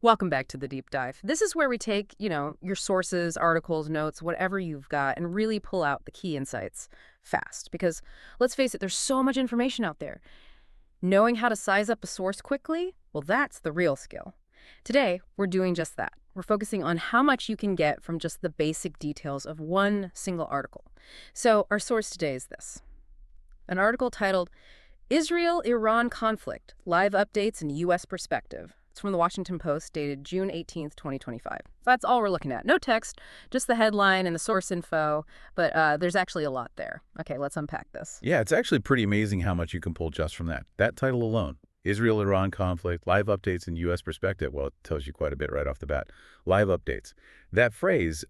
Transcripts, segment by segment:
Welcome back to the deep dive. This is where we take, your sources, articles, notes, whatever you've got, and really pull out the key insights fast. Because let's face it, there's so much information out there. Knowing how to size up a source quickly, well, that's the real skill. Today, we're doing just that. We're focusing on how much you can get from just the basic details of one single article. So, our source today is this, an article titled Israel-Iran Conflict, Live Updates and U.S. Perspective. It's from the Washington Post, dated June 18th, 2025. That's all we're looking at. No text, just the headline and the source info, but there's actually a lot there. Okay, let's unpack this. Yeah, it's actually pretty amazing how much you can pull just from that title alone. Israel-Iran conflict, live updates in U.S. perspective. Well, it tells you quite a bit right off the bat. Live updates. That phrase,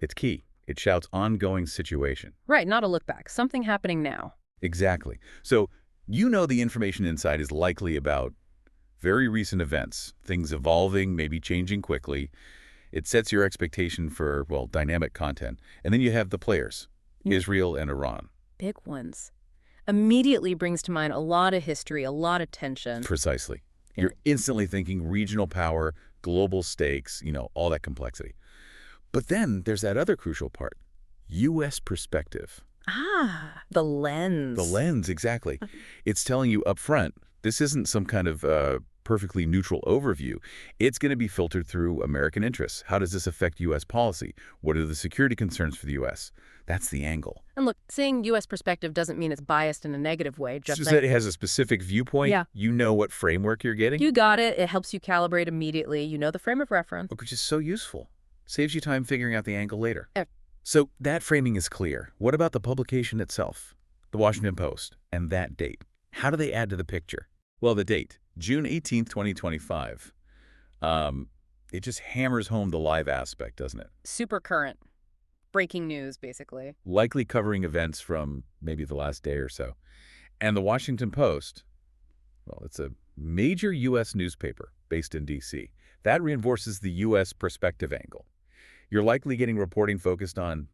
it's key. It shouts ongoing situation. Right, not a look back. Something happening now. Exactly. So you know the information inside is likely about very recent events, things evolving, maybe changing quickly. It sets your expectation for, well, dynamic content. And then you have the players, Israel and Iran. Big ones. Immediately brings to mind a lot of history, a lot of tension. Precisely. Yeah. You're instantly thinking regional power, global stakes, all that complexity. But then there's that other crucial part, U.S. perspective. Ah, the lens. The lens, exactly. It's telling you up front, this isn't some kind of perfectly neutral overview. It's going to be filtered through American interests. How does this affect U.S. policy? What are the security concerns for the U.S.? That's the angle. And look, saying U.S. perspective doesn't mean it's biased in a negative way. Just that it has a specific viewpoint. Yeah. You know what framework you're getting. You got it. It helps you calibrate immediately. You know the frame of reference. Which is so useful. Saves you time figuring out the angle later. Yeah. So that framing is clear. What about the publication itself? The Washington Post and that date. How do they add to the picture? Well, the date, June 18th, 2025. It just hammers home the live aspect, doesn't it? Super current. Breaking news, basically. Likely covering events from maybe the last day or so. And the Washington Post, well, it's a major U.S. newspaper based in D.C. That reinforces the U.S. perspective angle. You're likely getting reporting focused on,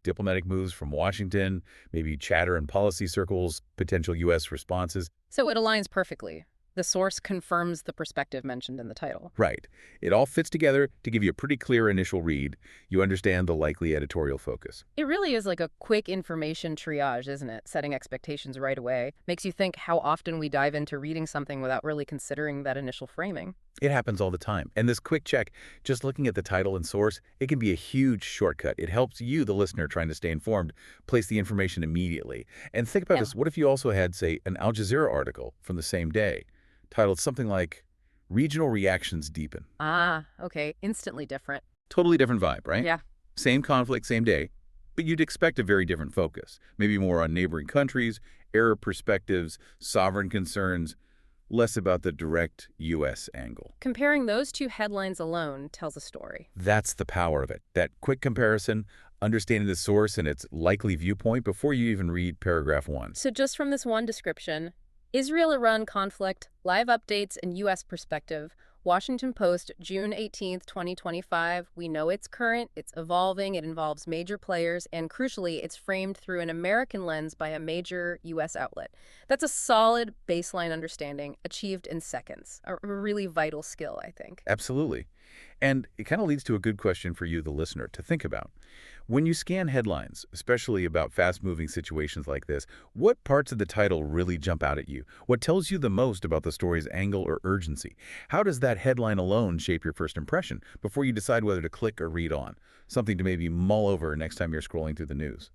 diplomatic moves from Washington, maybe chatter in policy circles, potential U.S. responses. So it aligns perfectly. The source confirms the perspective mentioned in the title. Right. It all fits together to give you a pretty clear initial read. You understand the likely editorial focus. It really is like a quick information triage, isn't it? Setting expectations right away. Makes you think how often we dive into reading something without really considering that initial framing. It happens all the time. And this quick check, just looking at the title and source, it can be a huge shortcut. It helps you, the listener, trying to stay informed, place the information immediately. And think about this. What if you also had, say, an Al Jazeera article from the same day, titled something like Regional Reactions Deepen? Ah, okay. Instantly different. Totally different vibe, right? Yeah. Same conflict, same day, but you'd expect a very different focus. Maybe more on neighboring countries, Arab perspectives, sovereign concerns, less about the direct U.S. angle. Comparing those two headlines alone tells a story. That's the power of it. That quick comparison, understanding the source and its likely viewpoint before you even read paragraph 1. So just from this one description, Israel-Iran conflict, live updates and U.S. perspective, Washington Post, June 18th, 2025. We know it's current, it's evolving, it involves major players, and crucially, it's framed through an American lens by a major U.S. outlet. That's a solid baseline understanding achieved in seconds. A really vital skill, I think. Absolutely. And it kind of leads to a good question for you, the listener, to think about. When you scan headlines, especially about fast-moving situations like this, what parts of the title really jump out at you? What tells you the most about the story's angle or urgency? How does that headline alone shape your first impression before you decide whether to click or read on? Something to maybe mull over next time you're scrolling through the news.